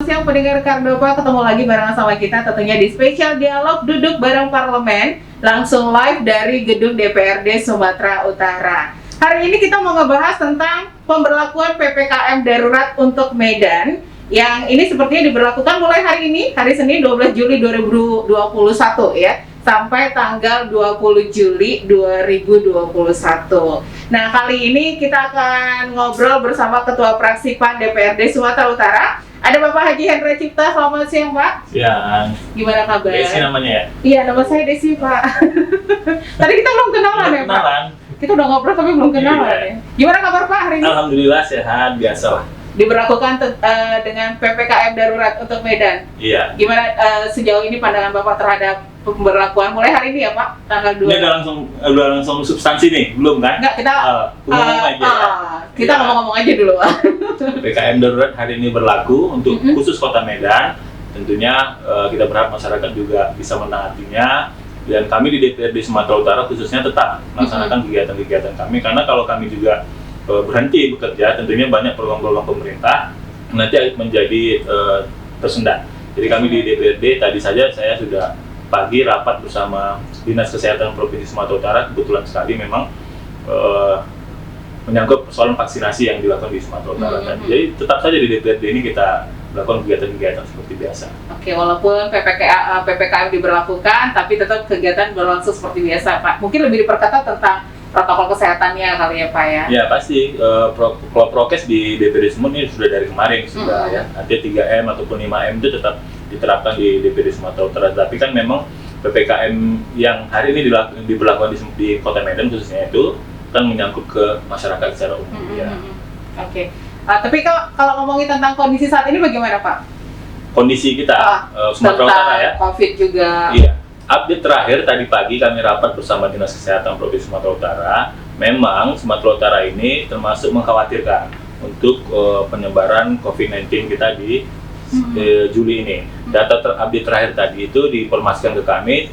Siang pendengar Kardopa, ketemu lagi bareng sama kita tentunya di spesial dialog duduk bareng parlemen langsung live dari gedung DPRD Sumatera Utara. Hari ini kita mau ngebahas tentang pemberlakuan PPKM darurat untuk Medan yang ini sepertinya diberlakukan mulai hari ini, hari Senin 12 Juli 2021 ya, sampai tanggal 20 Juli 2021. Nah, kali ini kita akan ngobrol bersama Ketua Fraksi PAN DPRD Sumatera Utara. Ada Bapak Haji Hendra Cipta, selamat siang Pak. Siang. Gimana kabar? Desi namanya ya? Iya, nama saya Desi Pak. Tadi kita belum kenalan ya Pak? Kita udah ngobrol tapi belum kenalan ya. Gimana kabar Pak hari ini? Alhamdulillah sehat, biasa lah. Diberlakukan dengan PPKM darurat untuk Medan. Iya. Gimana sejauh ini pandangan Bapak terhadap pemberlakuan mulai hari ini ya Pak, tanggal 2? Ini udah langsung substansi nih, belum kan? Enggak, kita ngomong aja ya. Kita Ya. ngomong-ngomong aja dulu. PPKM darurat hari ini berlaku untuk khusus Kota Medan. Tentunya kita berharap masyarakat juga bisa menaatinya. Dan kami di DPRD Sumatera Utara khususnya tetap melaksanakan kegiatan-kegiatan kami, karena kalau kami juga berhenti bekerja, tentunya banyak program-program pemerintah nanti menjadi tersendat. Jadi kami di DPRD tadi saja saya sudah pagi rapat bersama Dinas Kesehatan Provinsi Sumatera Utara, kebetulan sekali memang menyangkut persoalan vaksinasi yang dilakukan di Sumatera Utara. Jadi tetap saja di DPRD ini kita melakukan kegiatan-kegiatan seperti biasa. Oke, walaupun PPKM diberlakukan, tapi tetap kegiatan berlangsung seperti biasa Pak. Mungkin lebih diperketat tentang protokol kesehatannya kali ya Pak ya? Ya pasti, kalau prokes di DPRD Sumut ini sudah dari kemarin sudah ya. Nanti 3M ataupun 5M itu tetap diterapkan di DPRD Sumatera Utara. Tapi kan memang PPKM yang hari ini diberlakukan di Kota Medan khususnya itu kan menyangkut ke masyarakat secara umum. Ya. Oke. Tapi kalau ngomongin tentang kondisi saat ini bagaimana Pak? Kondisi kita Sumatera Utara ya. COVID juga. Iya. Update terakhir tadi pagi kami rapat bersama Dinas Kesehatan Provinsi Sumatera Utara. Memang Sumatera Utara ini termasuk mengkhawatirkan untuk penyebaran COVID-19 kita di Juli ini. Data terupdate terakhir tadi itu diinformasikan ke kami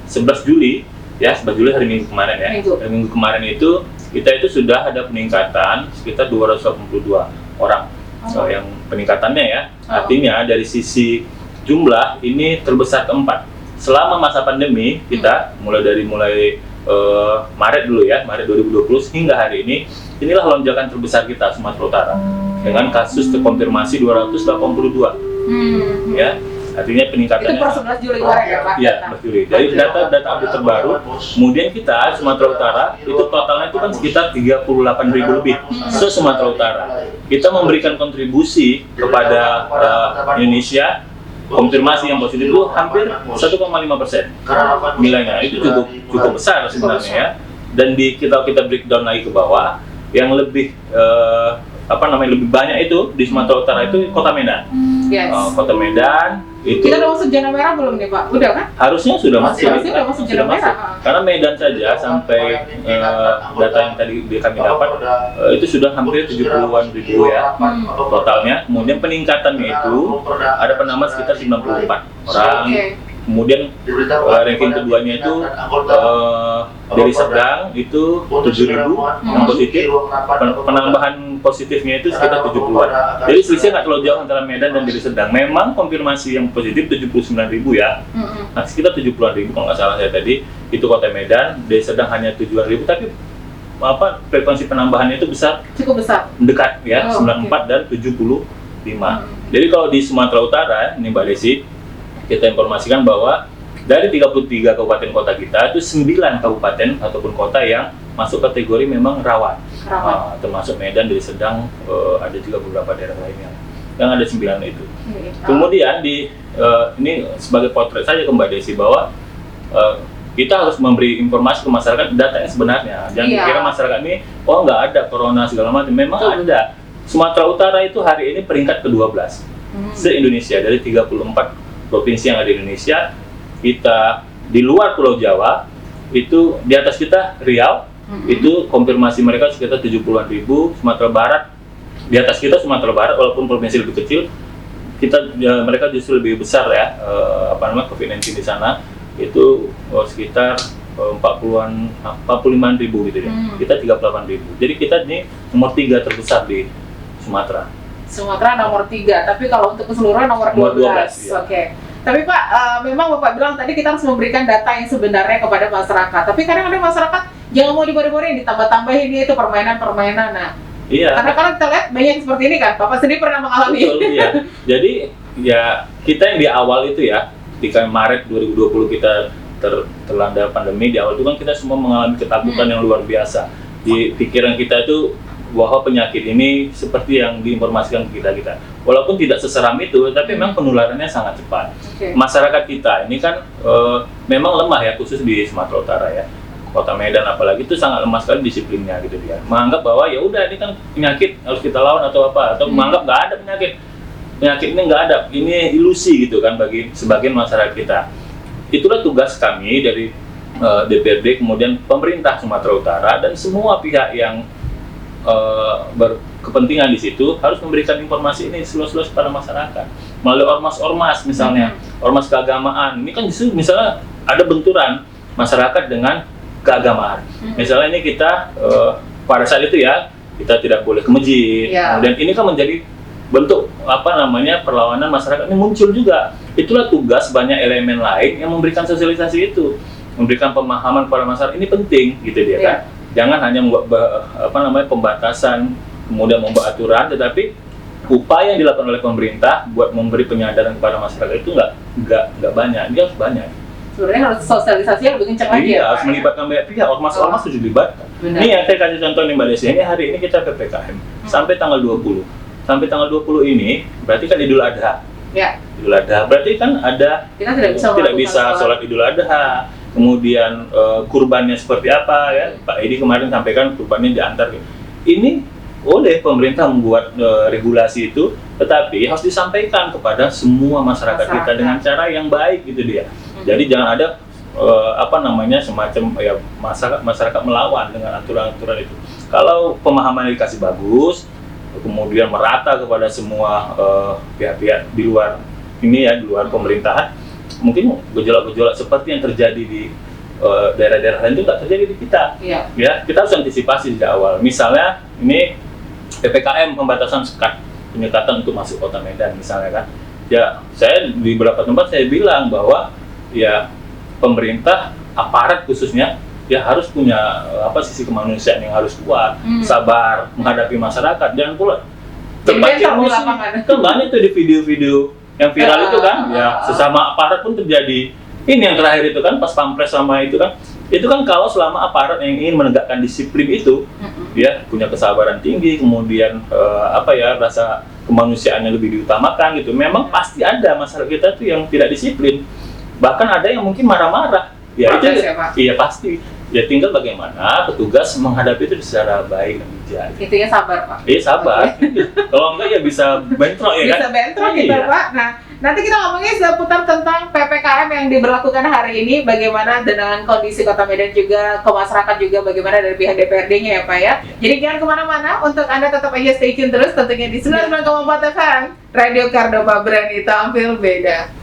11 Juli ya, 11 Juli hari Minggu kemarin ya. Hari Minggu kemarin itu kita itu sudah ada peningkatan sekitar 282 orang yang peningkatannya ya. Artinya dari sisi jumlah ini terbesar keempat. Selama masa pandemi kita mulai Maret dulu ya, Maret 2020 hingga hari ini, inilah lonjakan terbesar kita Sumatera Utara dengan kasus terkonfirmasi 282 ya. Artinya peningkatannya itu per 11 Juli kemarin ya Pak? Iya, 11 Juli. Dari data update terbaru, kemudian kita Sumatera Utara itu totalnya itu kan sekitar 38.000 lebih se-Sumatera Utara. Kita memberikan kontribusi kepada Indonesia. Konfirmasi yang positif itu hampir 1,5% nilainya, itu cukup besar sebenarnya ya. Dan kita breakdown lagi ke bawah, yang lebih lebih banyak itu di Sumatera Utara itu Kota Medan. Yes. Kota Medan itu kita udah masuk zona merah belum nih Pak? Udah kan? Harusnya sudah masuk. Harusnya udah masuk zona merah. Karena Medan saja sampai data yang tadi kami dapat itu sudah hampir 70-an ribu ya totalnya. Kemudian peningkatannya itu ada penambah sekitar 94 orang. Kemudian ranking keduanya itu dari Serdang itu 7.000 yang positif, penambahan positifnya itu sekitar 70-an. Jadi selisihnya nggak terlalu jauh antara Medan dan Deli Serdang. Memang konfirmasi yang positif 79.000 ya, nah sekitar 70-an ribu kalau nggak salah saya tadi, itu Kota Medan. Deli Serdang hanya 7-an ribu, tapi frekuensi penambahannya itu besar, cukup besar, dekat ya, 94 dan 75. Jadi kalau di Sumatera Utara ini Mbak Desi, kita informasikan bahwa dari 33 kabupaten kota kita itu 9 kabupaten ataupun kota yang masuk kategori memang rawan. Termasuk Medan, Deli Serdang, ada juga beberapa daerah lainnya yang ada 9 itu. Kemudian ini sebagai potret saja ke Mbak Desi bahwa kita harus memberi informasi ke masyarakat data yang sebenarnya. Jangan dikira masyarakat ini nggak ada corona segala macam. Memang ada. Sumatera Utara itu hari ini peringkat ke-12 se-Indonesia dari 34 provinsi yang ada di Indonesia. Kita di luar Pulau Jawa itu di atas kita Riau, itu konfirmasi mereka sekitar 70-an ribu. Sumatera Barat di atas kita Sumatera Barat walaupun provinsi lebih kecil, mereka justru lebih besar ya COVID-19 di sana itu sekitar 45-an ribu gitu ya. Kita 38 ribu. Jadi kita ini nomor 3 terbesar di Sumatera. Sumatera nomor 3, tapi kalau untuk keseluruhan nomor Nomor 12. 12, iya. Oke. Tapi Pak, memang Bapak bilang tadi kita harus memberikan data yang sebenarnya kepada masyarakat. Tapi kadang ada masyarakat jangan mau dibori-borin, ditambah-tambahin itu permainan-permainan. Nah, Iya. karena kita lihat banyak seperti ini kan. Bapak sendiri pernah mengalami. Betul, iya. Jadi ya kita yang di awal itu ya, ketika Maret 2020 kita terlanda pandemi, di awal itu kan kita semua mengalami ketakutan yang luar biasa. Di pikiran kita itu bahwa penyakit ini seperti yang diinformasikan ke kita. Walaupun tidak seseram itu, tapi memang penularannya sangat cepat. Oke. Masyarakat kita ini kan memang lemah ya, khusus di Sumatera Utara ya. Kota Medan apalagi itu sangat lemah sekali disiplinnya gitu dia. Menganggap bahwa ya udah ini kan penyakit harus kita lawan atau apa, atau menganggap nggak ada penyakit. Penyakit ini nggak ada, ini ilusi gitu kan bagi sebagian masyarakat kita. Itulah tugas kami dari DPRD, kemudian pemerintah Sumatera Utara dan semua pihak yang berkepentingan di situ harus memberikan informasi ini seluas-luas pada masyarakat melalui ormas-ormas misalnya, ormas keagamaan. Ini kan justru misalnya ada benturan masyarakat dengan keagamaan. Misalnya ini kita pada saat itu ya kita tidak boleh ke masjid. Kemudian ini kan menjadi bentuk perlawanan masyarakat ini muncul juga. Itulah tugas banyak elemen lain yang memberikan sosialisasi itu, memberikan pemahaman kepada masyarakat ini penting gitu dia kan. Jangan hanya membuat pembatasan, kemudian membuat aturan, tetapi upaya yang dilakukan oleh pemerintah buat memberi penyadaran kepada masyarakat itu nggak banyak, dia harus banyak. Sebenarnya harus sosialisasi yang lebih kencang lagi ya, harus melibatkan banyak pihak, ormas-ormas itu dilibatkan. Ini yang saya kasih contoh nih Mbak Desi, ini hari ini kita PPKM sampai tanggal 20. Sampai tanggal 20 ini berarti kan Idul Adha. Ya. Idul Adha berarti kan ada kita tidak bisa sholat Idul Adha. Kemudian kurbannya seperti apa ya, Pak Edi kemarin sampaikan kurbannya diantar. Ini boleh pemerintah membuat regulasi itu, tetapi harus disampaikan kepada semua masyarakat kita dengan cara yang baik gitu dia. Jadi jangan ada semacam ya masyarakat melawan dengan aturan-aturan itu. Kalau pemahaman dikasih bagus, kemudian merata kepada semua pihak-pihak di luar ini ya, di luar pemerintahan, mungkin gejolak-gejolak seperti yang terjadi di daerah-daerah lain itu nggak terjadi di kita. Ya, kita harus antisipasi di awal. Misalnya ini PPKM, pembatasan sekat penyekatan untuk masuk kota Medan misalnya kan. Ya, saya di beberapa tempat saya bilang bahwa ya pemerintah, aparat khususnya ya harus punya sisi kemanusiaan yang harus kuat, sabar menghadapi masyarakat. Jangan pula terpancing emosi. Kan banyak tuh di video-video yang viral itu kan, ya sesama aparat pun terjadi. Ini yang terakhir itu kan pas pampres sama itu kan kalau selama aparat yang ingin menegakkan disiplin itu, ya punya kesabaran tinggi, kemudian rasa kemanusiaannya lebih diutamakan gitu. Memang pasti ada masyarakat kita tuh yang tidak disiplin, bahkan ada yang mungkin marah-marah. Ya itu, iya pasti. Ya tinggal bagaimana petugas menghadapi itu secara baik dan bijak. Intinya sabar Pak. Iya sabar. Kalau enggak ya bisa bentrok ya kan? Bisa bentrok gitu Pak. Nah, nanti kita ngomongin seputar tentang PPKM yang diberlakukan hari ini, bagaimana dengan kondisi Kota Medan juga, ke masyarakat juga bagaimana dari pihak DPRD-nya ya Pak ya. Jadi jangan kemana-mana, untuk Anda tetap aja stay tune terus tentunya di 99,4 FM Radio Kardopa, berani tampil beda.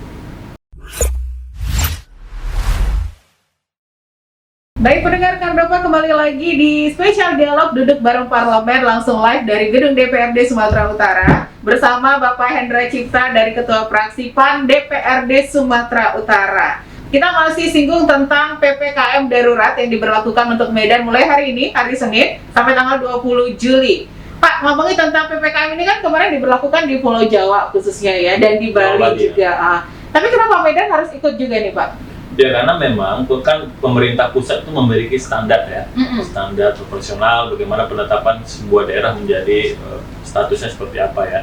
Baik pendengar Kardopa, kembali lagi di spesial dialog duduk bareng parlemen langsung live dari gedung DPRD Sumatera Utara bersama Bapak Hendra Cipta dari Ketua Fraksi PAN DPRD Sumatera Utara. Kita masih singgung tentang PPKM darurat yang diberlakukan untuk Medan mulai hari ini, hari Senin, sampai tanggal 20 Juli. Pak, ngomongin tentang PPKM ini kan kemarin diberlakukan di Pulau Jawa khususnya ya, dan di Bali juga. Tapi kenapa Medan harus ikut juga nih Pak? Ya karena memang kan pemerintah pusat itu memiliki standar ya, standar proporsional bagaimana penetapan sebuah daerah menjadi statusnya seperti apa ya.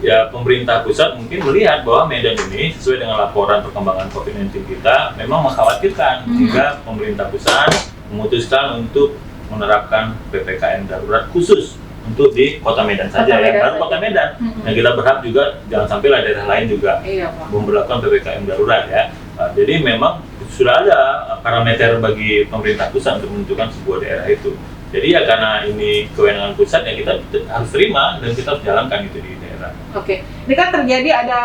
Ya pemerintah pusat mungkin melihat bahwa Medan ini sesuai dengan laporan perkembangan COVID-19 kita memang mengkhawatirkan sehingga pemerintah pusat memutuskan untuk menerapkan PPKM darurat khusus untuk di Kota Medan saja ya, baru Kota Medan. Yang kita berharap juga jangan sampai daerah lain juga memberlakukan PPKM darurat ya. Jadi memang sudah ada parameter bagi pemerintah pusat untuk menentukan sebuah daerah itu. Jadi ya karena ini kewenangan pusat ya kita harus terima dan kita harus jalankan itu di daerah. Oke, ini kan terjadi ada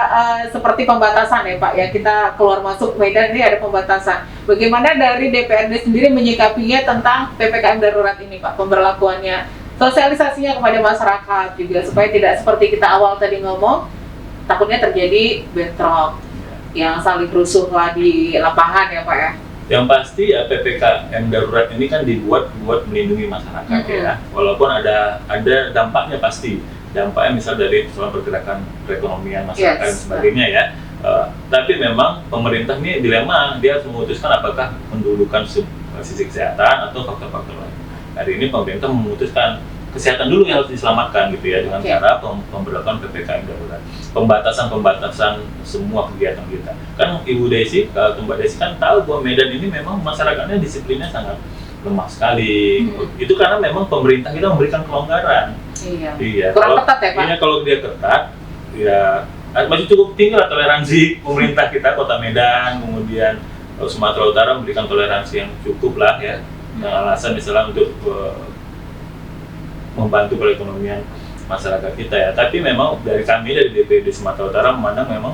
seperti pembatasan ya Pak ya, kita keluar masuk Medan ini ada pembatasan. Bagaimana dari DPRD sendiri menyikapinya tentang PPKM darurat ini Pak, pemberlakuannya sosialisasinya kepada masyarakat juga supaya tidak seperti kita awal tadi ngomong, takutnya terjadi bentrok yang saling rusuh lah di lapangan ya Pak ya. Yang pasti ya PPKM darurat ini kan dibuat buat melindungi masyarakat ya. Walaupun ada dampaknya pasti. Dampaknya misal dari soal pergerakan perekonomian masyarakat dan sebagainya ya. Tapi memang pemerintah ini dilema, dia harus memutuskan apakah mendudukan sisi kesehatan atau faktor-faktor lain. Hari ini pemerintah memutuskan kesehatan dulu yang harus diselamatkan gitu ya dengan cara pemberlakuan PPKM darurat, pembatasan semua kegiatan kita. Kan Ibu Desi, Mbak Desi kan tahu bahwa Medan ini memang masyarakatnya disiplinnya sangat lemah sekali. Itu karena memang pemerintah kita memberikan kelonggaran. Iya. Kurang ketat ya Pak? Iya, kalau dia ketat, ya masih cukup tinggi lah toleransi pemerintah kita, Kota Medan, kemudian Sumatera Utara memberikan toleransi yang cukup lah ya. Dengan alasan misalnya untuk membantu perekonomian masyarakat kita ya. Tapi memang dari kami dari DPRD Sumatera Utara memandang memang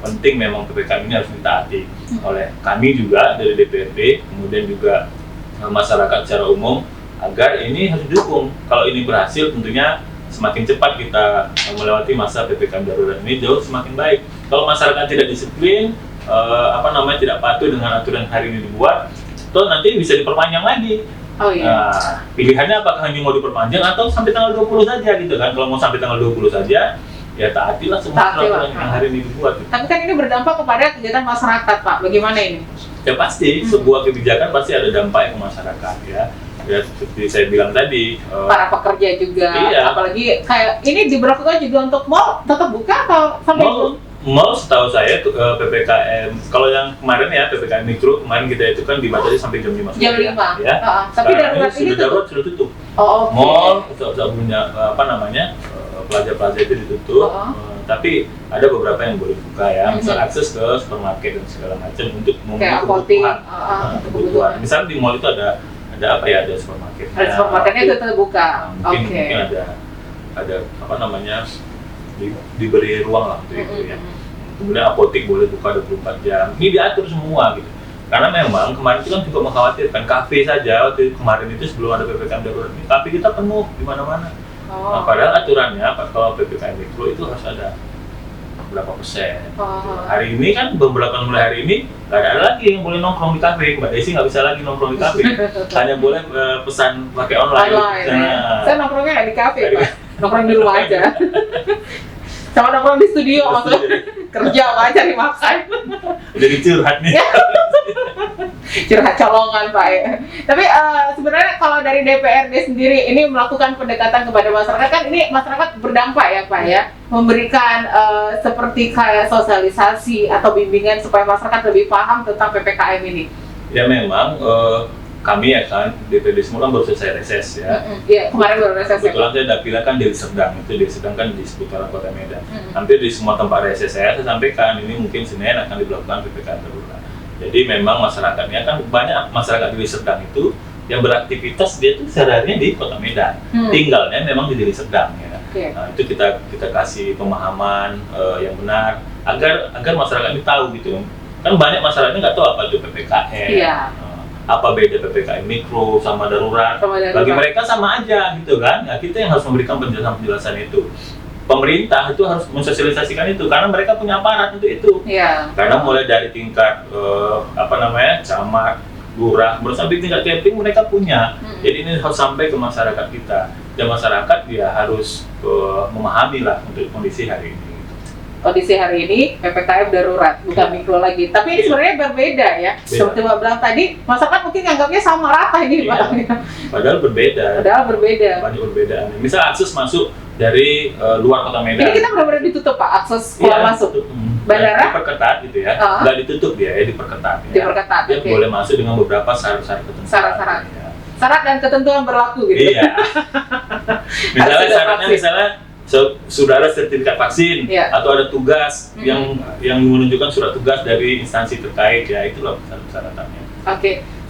penting memang PPKM ini harus ditaati oleh kami juga dari DPRD, kemudian juga masyarakat secara umum agar ini harus didukung. Kalau ini berhasil tentunya semakin cepat kita melewati masa PPKM darurat ini jauh semakin baik. Kalau masyarakat tidak disiplin, tidak patuh dengan aturan hari ini dibuat, toh nanti bisa diperpanjang lagi. Nah, pilihannya apakah hanya mau diperpanjang atau sampai tanggal 20 saja gitu kan. Kalau mau sampai tanggal 20 saja, ya taatilah semua aturan yang hari ini dibuat. Gitu. Tapi kan ini berdampak kepada kegiatan masyarakat Pak, bagaimana ini? Ya pasti, sebuah kebijakan pasti ada dampak ke masyarakat ya. Ya seperti saya bilang tadi. Para pekerja juga, apalagi kayak ini diberlakukan juga untuk mall tetap buka atau sampai Mall setahu saya PPKM, kalau yang kemarin ya PPKM Mikro, kemarin kita itu kan dibatasi sampai jam 5 sore. Jam 5? Ya. Tapi darurat ini sudah tutup. Mall, punya plaza-plaza itu ditutup, tapi ada beberapa yang boleh buka ya, misal akses ke supermarket dan segala macam untuk memenuhi kebutuhan. Misalnya di mall itu ada supermarket. Ada supermarketnya tetap buka. Mungkin ada diberi ruang lah untuk itu ya. Kemudian apotek boleh buka 24 jam. Ini diatur semua gitu. Karena memang kemarin itu kan juga mengkhawatirkan kafe saja waktu kemarin itu sebelum ada PPKM darurat ini, kafe kita penuh di mana-mana. Nah, padahal aturannya kalau PPKM Mikro itu harus ada berapa persen. Hari ini kan mulai hari ini nggak ada lagi yang boleh nongkrong di kafe. Mbak Desi nggak bisa lagi nongkrong di kafe. Hanya boleh pesan pakai online. Saya nongkrongnya nggak di kafe Pak. Nongkrong di rumah aja. Sama nongkrong di studio maksudnya. Kerja aja dimaksain. Jadi curhat nih. Curhat colongan Pak. Tapi sebenarnya kalau dari DPRD sendiri ini melakukan pendekatan kepada masyarakat, kan ini masyarakat berdampak ya Pak ya, memberikan seperti kayak sosialisasi atau bimbingan supaya masyarakat lebih paham tentang PPKM ini. Ya memang kami ya kan DPRD semula baru selesai reses ya. Iya, kemarin baru reses. Kebetulan saya dapilnya kan di Serdang, kan di seputaran Kota Medan. Hampir di semua tempat reses saya sampaikan ini mungkin Senin akan diberlakukan PPKM darurat. Jadi memang masyarakatnya kan banyak masyarakat di Serdang itu yang beraktivitas dia tuh sehari-harinya di Kota Medan. Tinggalnya memang di Deli Serdang ya. Nah, itu kita kasih pemahaman yang benar agar masyarakat ini tahu gitu. Kan banyak masyarakatnya nggak tahu apa itu PPKM. Apa beda PPKM Mikro sama darurat. Bagi mereka sama aja gitu kan. Nah, kita yang harus memberikan penjelasan itu. Pemerintah itu harus mensosialisasikan itu karena mereka punya aparat untuk itu. Karena mulai dari tingkat camat, lurah, sampai tingkat camping mereka punya. Jadi ini harus sampai ke masyarakat kita. Dan masyarakat ya harus memahami lah untuk kondisi hari ini. Kondisi hari ini PPKM darurat, bukan mikro lagi. Tapi ini sebenarnya berbeda ya. Seperti Mbak bilang tadi, masyarakat mungkin anggapnya sama rata ini Pak. Padahal berbeda. Banyak perbedaan. Misal akses masuk dari luar Kota Medan. Ini kita benar-benar ditutup Pak, akses keluar masuk. Bandara diperketat gitu ya. Nggak ditutup dia, diperketat. Diperketat. Dia boleh masuk dengan beberapa syarat-syarat tertentu. Syarat dan ketentuan berlaku gitu. Iya. Misalnya syaratnya saudara sertifikat vaksin atau ada tugas yang menunjukkan surat tugas dari instansi terkait ya, itulah syarat-syaratnya.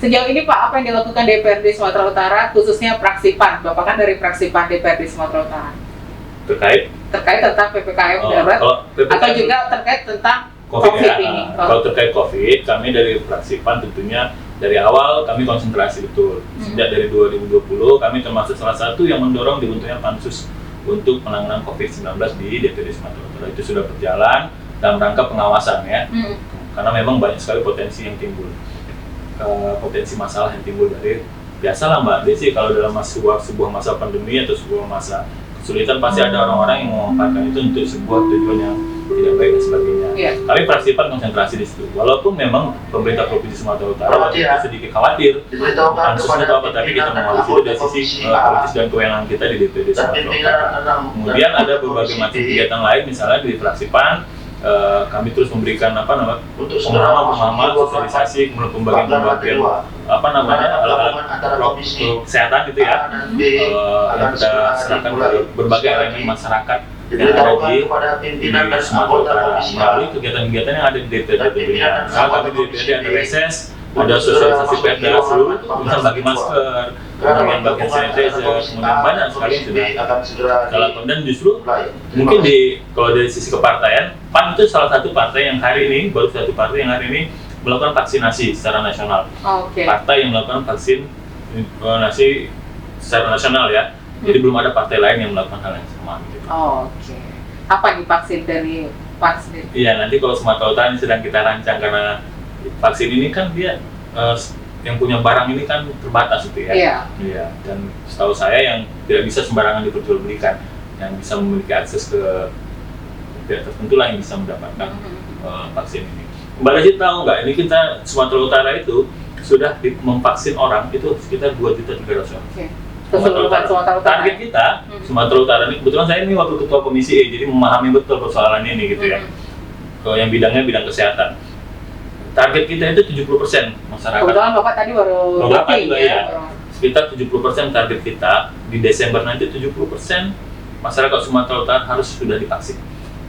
Sejauh ini Pak, apa yang dilakukan DPRD Sumatera Utara khususnya Praksipan? Bapak kan dari Praksipan DPRD Sumatera Utara. Terkait tentang PPKM darurat atau juga terkait tentang COVID ini. Kalau terkait COVID, kami dari Praksipan tentunya dari awal kami konsentrasi betul. Sejak dari 2020 kami termasuk salah satu yang mendorong dibentuknya pansus untuk penanganan COVID-19 di DPRD Sumatera Utara. Itu sudah berjalan dalam rangka pengawasan ya, karena memang banyak sekali potensi yang timbul, potensi masalah yang timbul dari biasalah Mbak Desi, kalau dalam sebuah masa pandemi atau sebuah masa kesulitan pasti ada orang-orang yang memanfaatkan itu untuk sebuah tujuan yang tidak baik dan sebagainya. Kami Praksipan konsentrasi di situ. Walaupun memang pemerintah Provinsi Sumatera Utara waktu itu sedikit khawatir pansusnya atau apa, tapi kita mengawasi itu dari sisi politis dan kewenangan kita di DPRD Sumatera Utara. Kemudian ada berbagai macam kegiatan lain, misalnya di Praksipan kami terus memberikan pemahaman, sosialisasi, kemudian pembagian alat-alat kesehatan gitu ya, yang kita serahkan ke berbagai elemen masyarakat yang ada di Sumatera Utara melalui kegiatan-kegiatan yang ada di DPRD. Misalnya kami di DPRD ada reses, ada sosialisasi perda seluruh, misalnya bagi masker, kemudian bagian sanitizer, kemudian banyak sekali yang sudah kita lakukan. Dan justru mungkin kalau dari sisi kepartaian, PAN itu salah satu partai yang hari ini, baru satu partai yang hari ini melakukan vaksinasi secara nasional. Partai yang melakukan vaksinasi secara nasional ya. Jadi belum ada partai lain yang melakukan hal yang sama. Gitu. Apa nih vaksin dari PAN sendiri? Iya, nanti kalau Sumatera Utara ini sedang kita rancang, karena vaksin ini kan dia yang punya barang ini kan terbatas itu ya. Iya. Dan setahu saya yang tidak bisa sembarangan diperjualbelikan, yang bisa memiliki akses ke pihak tertentu lah yang bisa mendapatkan vaksin ini. Mbak Desi tahu nggak? Ini kita Sumatera Utara itu sudah memvaksin orang itu sekitar 2.300.000 orang. Keseluruhan Sumatera Utara. Target kita Sumatera Utara ini, kebetulan saya ini waktu ketua komisi E, jadi memahami betul persoalan ini gitu ya. Kalau yang bidangnya bidang kesehatan. Target kita itu 70% masyarakat. Kebetulan Bapak tadi baru juga ya. Sekitar 70% target kita di Desember nanti 70% masyarakat Sumatera Utara harus sudah divaksin.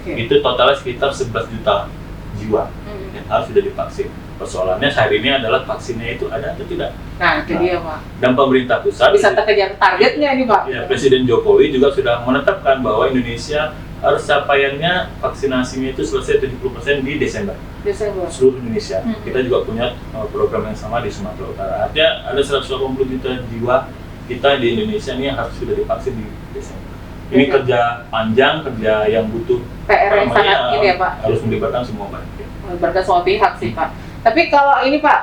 Itu totalnya sekitar 11 juta jiwa yang harus sudah divaksin. Persoalannya hari ini adalah vaksinnya itu ada atau tidak. Nah, itu dia Pak. Dan pemerintah pusat bisa terkejar targetnya nih Pak. Ya, Presiden Jokowi juga sudah menetapkan bahwa Indonesia harus capaiannya vaksinasinya itu selesai 70% di Desember. Seluruh Indonesia. Kita juga punya program yang sama di Sumatera Utara. Artinya ada 180 juta jiwa kita di Indonesia ini yang harus sudah divaksin di Desember. Ini kerja panjang, kerja yang butuh PR yang sangat ini ya Pak. Harus melibatkan semua pihak. Melibatkan semua pihak sih Pak. Tapi kalau ini Pak,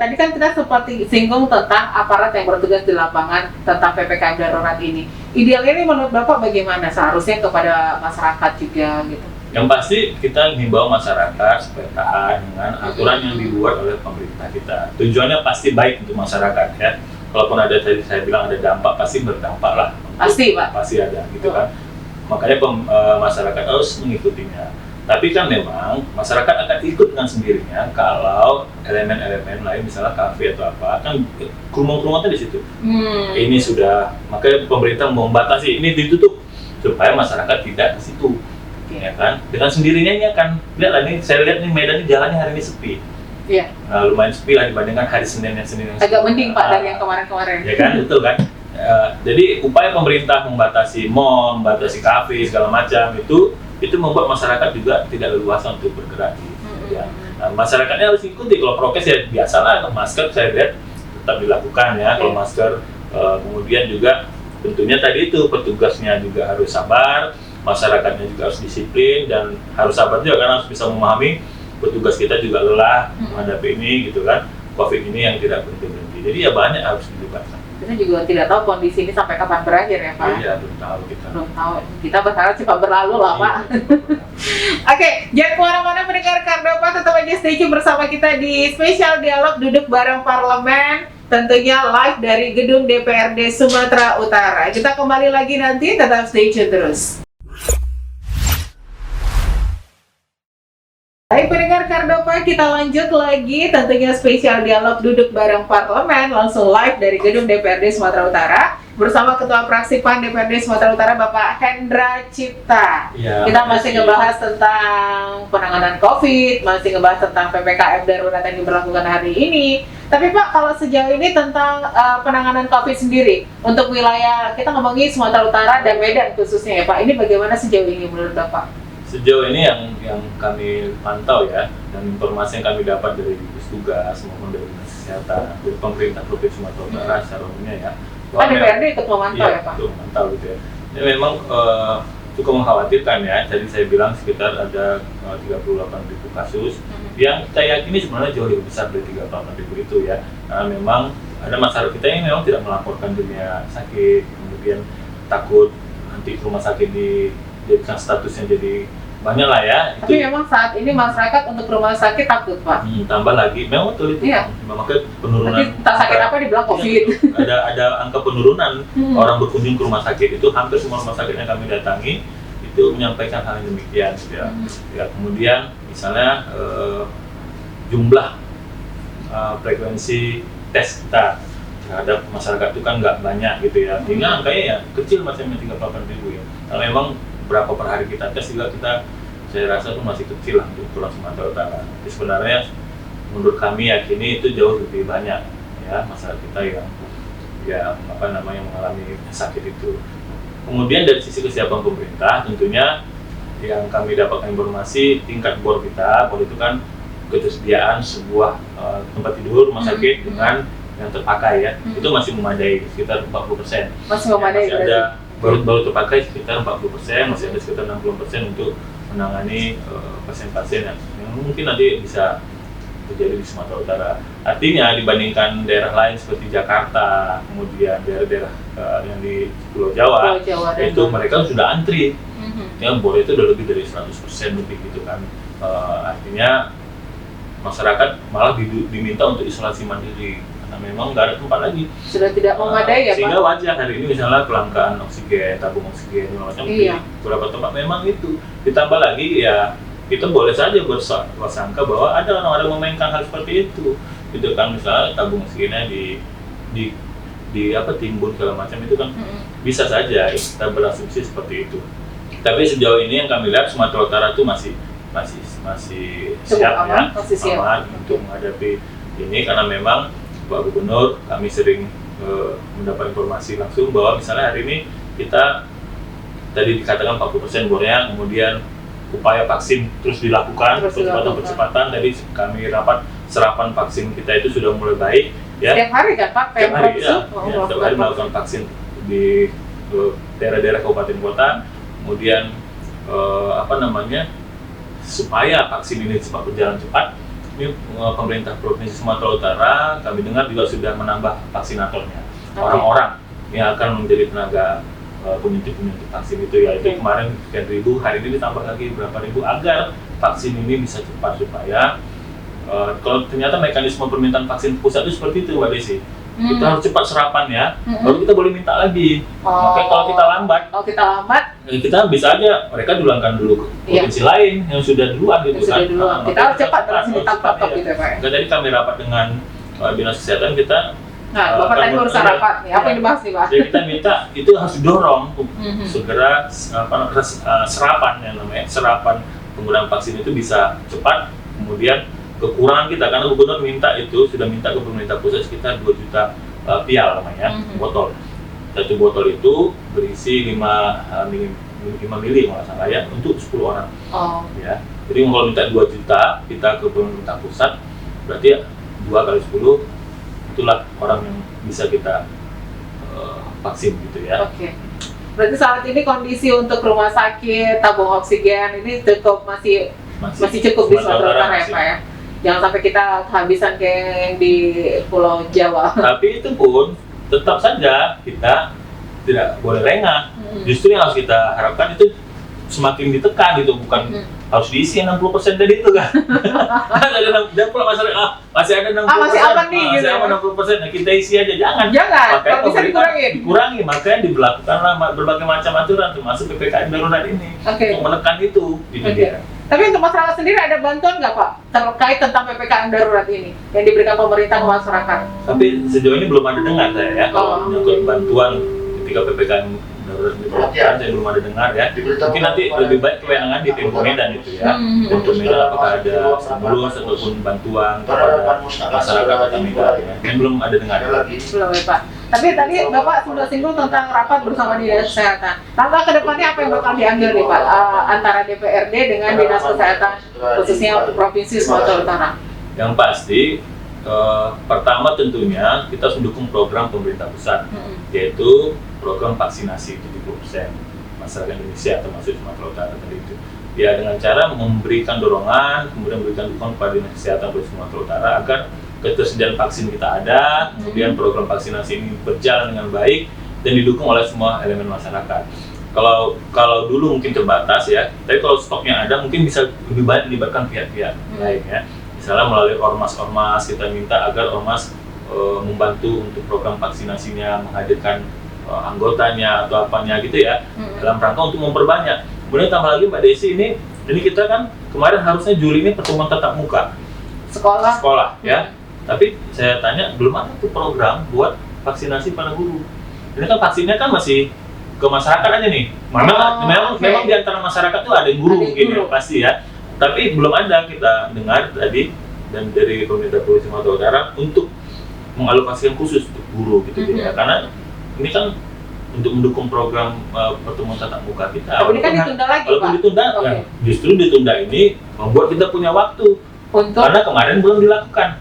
tadi kan kita seperti singgung tentang aparat yang bertugas di lapangan tentang PPKM darurat ini. Idealnya ini menurut Bapak bagaimana seharusnya kepada masyarakat juga gitu? Yang pasti kita mengimbau masyarakat supaya taat dengan aturan yang dibuat oleh pemerintah kita. Tujuannya pasti baik untuk masyarakat ya. Kalaupun ada tadi saya bilang ada dampak, pasti berdampak lah. Pasti Pak. Pasti ada gitu kan. Makanya masyarakat harus mengikutinya. Tapi kan memang masyarakat akan ikut dengan sendirinya kalau elemen-elemen lain misalnya kafe atau apa kan kerumunan di situ. Ini sudah, makanya pemerintah membatasi ini ditutup supaya masyarakat tidak ke situ. Ya kan? Dengan sendirinya ini akan lihatlah nih, saya lihat nih Medan ini jalannya hari ini sepi. Iya. Nah, lumayan sepi lah dibandingkan hari Senin yang agak mending Pak dari yang kemarin-kemarin. Ya kan, betul kan? Jadi upaya pemerintah membatasi mall, membatasi kafe segala macam itu membuat masyarakat juga tidak leluasa untuk bergerak. Ya. Nah, masyarakatnya harus ikuti. Kalau prokes ya biasalah, masker saya lihat tetap dilakukan ya. Kalau masker, kemudian juga tentunya tadi itu petugasnya juga harus sabar, masyarakatnya juga harus disiplin dan harus sabar juga karena harus bisa memahami petugas kita juga lelah menghadapi ini gitu kan, COVID ini yang tidak berhenti-berhenti. Jadi ya banyak harus dilibatkan. Kita juga tidak tahu kondisi ini sampai kapan berakhir ya Pak. Iya, belum tahu kita. Belum tahu. Kita berharap cepat berlalu lah Pak. Oke, jangan kemana-mana pendengar Kardopa, tetap aja stay tune bersama kita di spesial dialog duduk bareng parlemen. Tentunya live dari gedung DPRD Sumatera Utara. Kita kembali lagi nanti, tetap stay tune terus. Baik pendengar Kardopa, kita lanjut lagi tentunya spesial dialog duduk bareng parlemen langsung live dari gedung DPRD Sumatera Utara bersama Ketua Praksipan DPRD Sumatera Utara Bapak Hendra Cipta. Ya, kita masih ngebahas tentang penanganan COVID, masih ngebahas tentang PPKM darurat yang diberlakukan hari ini. Tapi Pak, kalau sejauh ini tentang penanganan COVID sendiri untuk wilayah kita ngomongin Sumatera Utara dan Medan khususnya ya Pak, ini bagaimana sejauh ini menurut Bapak? Sejauh ini yang kami pantau ya, dan informasi yang kami dapat dari gugus tugas maupun dari dinas kesehatan, dari pemerintah Provinsi Sumatera Utara secara umumnya ya. Pak DPRD ikut memantau ya Pak? Iya, memantau gitu ya. Ini memang cukup mengkhawatirkan ya. Jadi saya bilang sekitar ada 38.000 kasus yang kita yakini sebenarnya jauh lebih besar dari 38.000 itu ya. Karena memang ada masyarakat kita yang memang tidak melaporkan dirinya sakit, kemudian takut nanti ke rumah sakit dijadikan statusnya jadi banyak lah ya. Tapi memang saat ini masyarakat untuk rumah sakit takut Pak. Tambah lagi, memang betul itu. Iya. Memang penurunan. Nanti tak sakit apa dibilang COVID. Ada angka penurunan orang berkunjung ke rumah sakit itu hampir semua rumah sakit yang kami datangi itu menyampaikan hal yang demikian. Gitu ya. Ya, kemudian misalnya jumlah frekuensi tes kita terhadap masyarakat itu kan nggak banyak gitu ya. Sehingga angkanya ya kecil macamnya 38.000 ya. Karena memang berapa per hari kita tes juga saya rasa itu masih kecil lah untuk Pulau Sumatera Utara. Jadi sebenarnya menurut kami yakini itu jauh lebih banyak ya masyarakat kita yang mengalami sakit itu. Kemudian dari sisi kesiapan pemerintah tentunya yang kami dapatkan informasi tingkat BOR kita, BOR itu kan ketersediaan sebuah tempat tidur rumah sakit dengan yang terpakai ya, itu masih memadai sekitar 40%. Masih memadai ya, masih ada baru terpakai sekitar 40%, masih ada sekitar 60% untuk menangani pasien-pasien yang mungkin nanti bisa terjadi di Sumatera Utara. Artinya dibandingkan daerah lain seperti Jakarta, kemudian daerah-daerah yang di Pulau Jawa itu mereka sudah antri. Ya, BOR itu udah lebih dari 100% lebih gitu kan. Artinya masyarakat malah diminta untuk isolasi mandiri. Nah, memang nggak ada tempat lagi. Sudah tidak memadai ya Pak? Sehingga wajar hari ini misalnya kelangkaan oksigen, tabung oksigen, macam di beberapa tempat memang itu. Ditambah lagi ya kita boleh saja bersangka bahwa ada orang-orang memainkan hal seperti itu. Gitu kan, misalnya tabung oksigennya timbun segala macam itu kan bisa saja kita berasumsi seperti itu. Tapi sejauh ini yang kami lihat Sumatera Utara itu masih siap ya, aman untuk menghadapi ini karena memang Pak Gubernur kami sering mendapat informasi langsung bahwa misalnya hari ini kita tadi dikatakan 40% BOR-nya, kemudian upaya vaksin terus dilakukan percepatan. Jadi kami rapat serapan vaksin kita itu sudah mulai baik ya. Setiap hari kan Pak? Setiap hari ya, setiap hari melakukan vaksin di daerah-daerah kabupaten kota, kemudian supaya vaksin ini cepat berjalan cepat. Ini pemerintah Provinsi Sumatera Utara kami dengar juga sudah menambah vaksinatornya, orang-orang yang akan menjadi tenaga penyuntik vaksin itu ya. Itu kemarin sekian ribu, hari ini ditambah lagi berapa ribu agar vaksin ini bisa cepat supaya kalau ternyata mekanisme permintaan vaksin pusat itu seperti itu Mbak Desi. Kita harus cepat serapan ya, baru kita boleh minta lagi. Makanya kalau kita lambat, kita bisa aja mereka dulangkan dulu ke provinsi lain yang sudah duluan gitu kan. Kita harus cepat langsung ditangkap gitu ya Pak. Jadi kami rapat dengan dinas kesehatan kita. Nah, Bapak tadi urusan rapat nih, apa yang dibahas nih Pak? Jadi kita minta itu harus didorong segera serapan yang namanya serapan penggunaan vaksin itu bisa cepat. Kemudian kekurangan kita karena gubernur sudah minta ke pemerintah pusat sekitar 2 juta vial namanya botol. Satu botol itu berisi 5 mili kalau salah ya untuk 10 orang. Ya. Jadi kalau minta 2 juta kita ke pemerintah pusat berarti ya 2 kali 10 itulah orang yang bisa kita vaksin gitu ya. Oke. Berarti saat ini kondisi untuk rumah sakit, tabung oksigen ini cukup masih cukup di Sumatera Utara ya Pak ya. Jangan sampai kita kehabisan kayak yang di Pulau Jawa. Tapi itu pun tetap saja kita tidak boleh lengah. Justru yang harus kita harapkan itu semakin ditekan gitu, bukan harus diisi 60% dari itu kan. Dan pula masih ada 60%. Masih aman nih gitu. Masih aman 60%. Nah, kita isi aja jangan. Kalau bisa dikurangi. Makanya diberlakukanlah berbagai macam aturan termasuk PPKM darurat ini untuk menekan itu. Tapi untuk masyarakat sendiri ada bantuan nggak Pak terkait tentang PPKM darurat ini yang diberikan pemerintah ke masyarakat? Tapi sejauh ini belum ada dengar saya ya kalau menyangkut bantuan ketika PPKM darurat diberlakukan, saya belum ada dengar ya. Mungkin nanti lebih baik kewenangan di Tempo Medan itu ya. Tempo Medan apakah ada stimulus ataupun bantuan kepada masyarakat Kota Medan ya. Ini belum ada dengar. Belum ya Pak. Tapi tadi Bapak sudah singgung tentang rapat bersama Dinas Kesehatan. Langkah ke depannya apa yang bakal diambil nih Pak antara DPRD dengan Dinas Kesehatan khususnya untuk Provinsi Sumatera Utara? Yang pasti pertama tentunya kita harus mendukung program pemerintah pusat, yaitu program vaksinasi 70% masyarakat Indonesia termasuk Sumatera Utara tadi itu. Ya dengan cara memberikan dorongan, kemudian memberikan dukungan kepada Dinas Kesehatan Provinsi Sumatera Utara agar ketersediaan vaksin kita ada, kemudian program vaksinasi ini berjalan dengan baik dan didukung oleh semua elemen masyarakat. Kalau dulu mungkin terbatas ya, tapi kalau stoknya ada mungkin bisa lebih banyak melibatkan pihak-pihak lain ya. Misalnya melalui ormas-ormas, kita minta agar ormas membantu untuk program vaksinasinya, menghadirkan anggotanya atau apanya gitu ya, dalam rangka untuk memperbanyak. Kemudian tambah lagi Mbak Desi, ini kita kan kemarin harusnya Juli ini pertemuan tatap muka sekolah ya. Tapi saya tanya belum ada tuh program buat vaksinasi para guru. Ini kan vaksinnya kan masih ke masyarakat aja nih. Memang di antara masyarakat tuh ada yang guru mungkin ya, pasti ya. Tapi belum ada kita dengar tadi dan dari pemerintah Provinsi Sumatera Utara untuk mengalokasikan khusus untuk guru gitu ya. Karena ini kan untuk mendukung program pertemuan tatap muka kita. Tapi ini kan ditunda lagi, walaupun Pak. Ditunda, ya, justru ditunda ini membuat kita punya waktu. Karena kemarin belum dilakukan.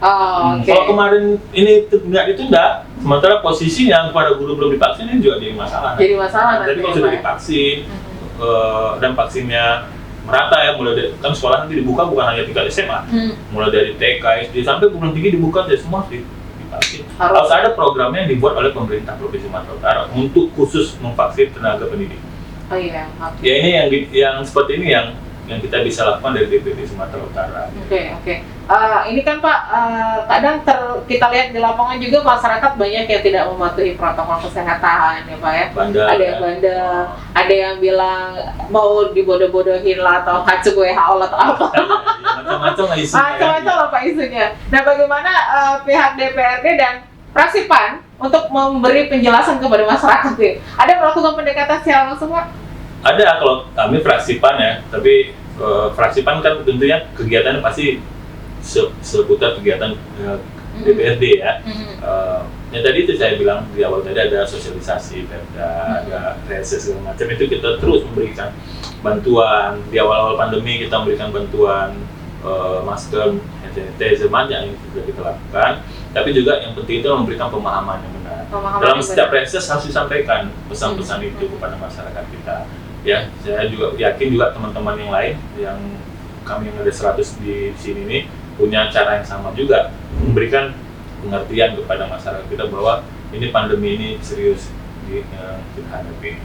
Kalau kemarin ini nggak ditunda, sementara posisinya kepada guru belum divaksin ini juga jadi masalah. Jadi masalah. Jadi kalau sudah divaksin dan vaksinnya merata ya, mulai dari kan sekolah nanti dibuka bukan hanya tingkat SMA, mulai dari TK, SD sampai perguruan tinggi dibuka jadi semua divaksin. Harus ada programnya yang dibuat oleh pemerintah Provinsi Sumatera Utara untuk khusus memvaksin tenaga pendidik. Oh iya. Ya ini yang seperti ini yang kita bisa lakukan dari DPD Sumatera Utara. Oke. Ini kan Pak, kadang kita lihat di lapangan juga masyarakat banyak yang tidak mematuhi protokol kesehatan ya Pak ya. Ada yang bandel, ada yang bilang mau dibodoh-bodohin lah atau kacuk WHO atau apa. Macam-macam lah isunya. Macam-macam lah Pak isunya. Nah bagaimana pihak DPRD dan fraksi PAN untuk memberi penjelasan kepada masyarakat nih? Ada melakukan pendekatan secara langsung Pak? Ada, kalau kami fraksi PAN ya, tapi fraksi PAN kan tentunya kegiatannya pasti seputar kegiatan DPRD ya. Yang tadi itu saya bilang di awal tadi ada sosialisasi, ada reses segala macam, itu kita terus memberikan bantuan. Di awal-awal pandemi kita memberikan bantuan masker, hand sanitizer, banyak yang sudah kita lakukan. Tapi juga yang penting itu memberikan pemahaman yang benar. Dalam setiap reses harus disampaikan pesan-pesan itu kepada masyarakat kita. Ya, saya juga yakin juga teman-teman yang lain yang kami yang ada 100 di sini ini punya cara yang sama juga memberikan pengertian kepada masyarakat kita bahwa ini pandemi ini serius kita hadapi.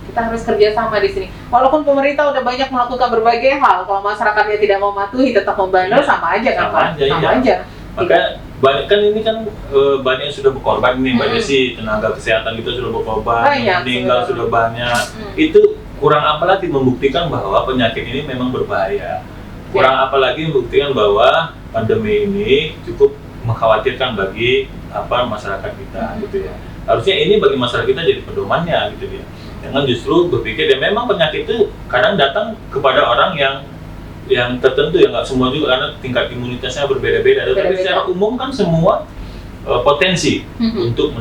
Kita harus kerjasama di sini. Walaupun pemerintah udah banyak melakukan berbagai hal, kalau masyarakatnya tidak mematuhi tetap membandel sama aja kan Pak? Sama aja. Maka banyak kan ini kan banyak yang sudah berkorban nih, banyak sih tenaga kesehatan kita sudah berkorban, meninggal sudah banyak. Itu kurang apa lagi membuktikan bahwa penyakit ini memang berbahaya. Kurang apa lagi membuktikan bahwa pandemi ini cukup mengkhawatirkan bagi masyarakat kita gitu ya. Harusnya ini bagi masyarakat kita jadi pedomannya gitu ya. Jangan justru berpikir ya memang penyakit itu kadang datang kepada orang yang tertentu ya, nggak semua juga karena tingkat imunitasnya berbeda-beda. Tapi secara umum kan semua potensi untuk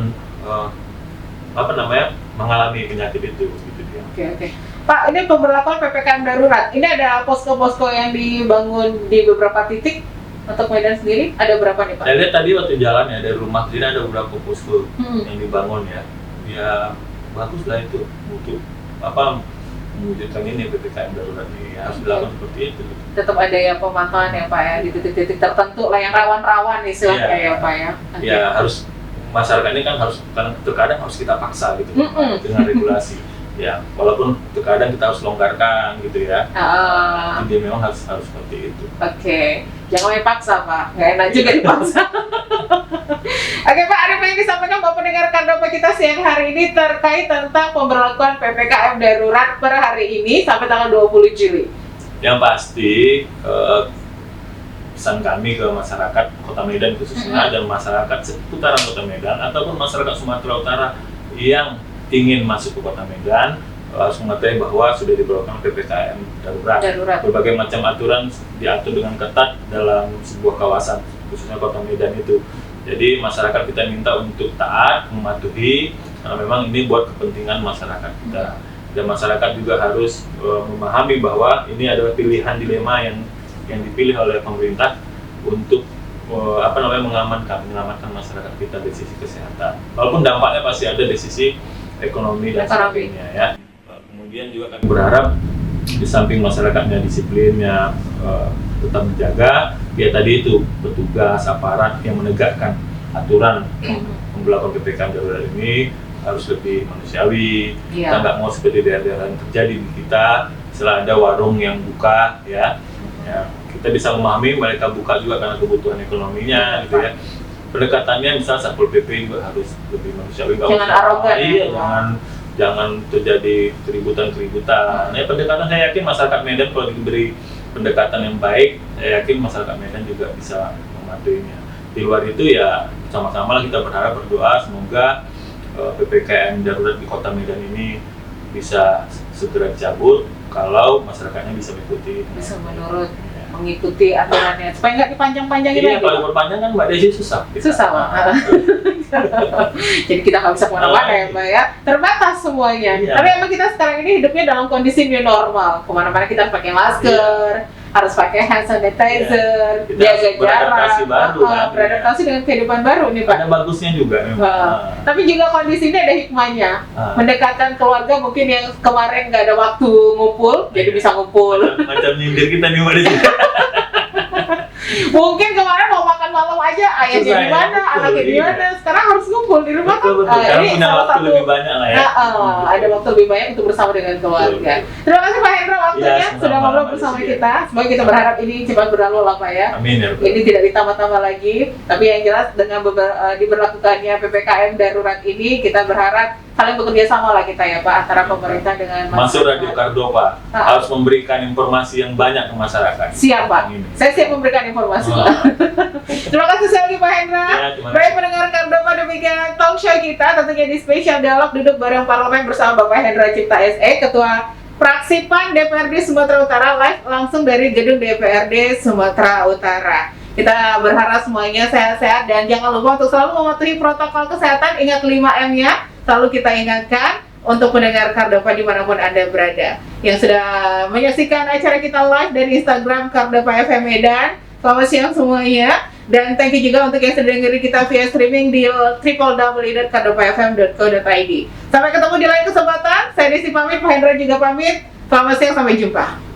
mengalami penyakit itu gitu dia. Oke. Pak, ini pemberlakuan PPKM darurat. Ini ada posko-posko yang dibangun di beberapa titik untuk Medan sendiri. Ada berapa nih Pak? Saya lihat tadi waktu jalan ya dari rumah sini ada beberapa posko yang dibangun ya. Ya bagus lah itu untuk mewujudkan ini PPKM darurat ini harus dilakukan seperti itu. Tetap ada ya pemantauan ya Pak ya di titik-titik tertentu lah yang rawan-rawan istilahnya ya Pak ya. Ya harus masyarakat ini kan harus terkadang harus kita paksa gitu dengan regulasi. Ya, walaupun terkadang kita harus longgarkan gitu ya. Jadi memang harus seperti itu. Oke. Jangan main paksa Pak, nggak enak juga dipaksa. Oke Pak, ada apa yang disampaikan Bapak pendengar Kardapa kita siang hari ini terkait tentang pemberlakuan PPKM darurat per hari ini sampai tanggal 20 Juli? Yang pasti pesan kami ke masyarakat Kota Medan khususnya dan masyarakat seputaran Kota Medan ataupun masyarakat Sumatera Utara yang ingin masuk ke Kota Medan harus mengetahui bahwa sudah diberlakukan PPKM darurat. Berbagai macam aturan diatur dengan ketat dalam sebuah kawasan khususnya Kota Medan itu. Jadi masyarakat kita minta untuk taat, mematuhi, karena memang ini buat kepentingan masyarakat kita. Dan masyarakat juga harus memahami bahwa ini adalah pilihan dilema yang dipilih oleh pemerintah untuk mengamankan masyarakat kita dari sisi kesehatan. Walaupun dampaknya pasti ada dari sisi ekonomi dan sebagainya ya. Kemudian juga kami berharap di samping masyarakatnya disiplinnya tetap menjaga, ya tadi itu petugas aparat yang menegakkan aturan pemberlakuan PPKM darurat ini harus lebih manusiawi. Kita nggak mau seperti daerah-daerah yang terjadi di kita, setelah ada warung yang buka ya kita bisa memahami mereka buka juga karena kebutuhan ekonominya gitu ya. Pendekatannya misal Satpol PP juga harus lebih manusiawi, jangan arogan jangan terjadi keributan. Ya, pendekatan saya yakin masyarakat Medan kalau diberi pendekatan yang baik, saya yakin masyarakat Medan juga bisa mematuhinya. Di luar itu ya sama-sama lah kita berharap, berdoa semoga PPKM darurat di Kota Medan ini bisa segera dicabut kalau masyarakatnya bisa mengikuti aturannya supaya nggak dipanjang-panjangin lagi. Iya, kalau berpanjang kan Mbak Desi susah. Susah Pak. Jadi kita nggak bisa kemana-mana ya Mbak ya. Terbatas semuanya. Iya. Tapi emang kita sekarang ini hidupnya dalam kondisi new normal. Kemana-mana kita harus pakai masker, harus pakai hand sanitizer, jaga jarak. Beradaptasi dengan kehidupan baru nih Pak. Ada bagusnya juga memang. Tapi juga kondisi ini ada hikmahnya. Mendekatkan keluarga mungkin yang kemarin nggak ada waktu ngumpul, jadi bisa ngumpul. Macam nyindir kita nih Mbak Desi. Mungkin kemarin mau makan malam aja ayahnya di mana, anaknya di mana. Sekarang harus ngumpul di rumah kan. Ini punya waktu lebih banyak lah ya. Ada waktu lebih banyak untuk bersama dengan keluarga. Terima kasih Pak Hendra waktunya sudah ngobrol bersama kita. Semoga kita berharap ini cepat berlalu lah Pak ya. Amin ya. Ini tidak ditambah-tambah lagi. Tapi yang jelas dengan diberlakukannya PPKM darurat ini kita berharap saling bekerja sama lah kita ya Pak, antara pemerintah dengan masyarakat. Masuk Radio Kardopa harus memberikan informasi yang banyak ke masyarakat. Siap Pak, saya siap memberikan informasi Pak. Terima kasih sekali lagi Pak Hendra. Baik pendengar Kardopa, demikian talk show kita tentunya di spesial dialog duduk bareng parlemen bersama Bapak Hendra Cipta SE, Ketua Fraksi PAN DPRD Sumatera Utara, live langsung dari gedung DPRD Sumatera Utara. Kita berharap semuanya sehat-sehat dan jangan lupa untuk selalu mematuhi protokol kesehatan. Ingat 5M-nya selalu kita ingatkan untuk pendengar Kardopa dimanapun Anda berada. Yang sudah menyaksikan acara kita live dari Instagram Kardopa FM Medan, selamat siang semuanya. Dan thank you juga untuk yang sudah dengerin kita via streaming di www.kardopafm.co.id. Sampai ketemu di lain kesempatan. Saya Desi pamit, Pak Hendra juga pamit. Selamat siang, sampai jumpa.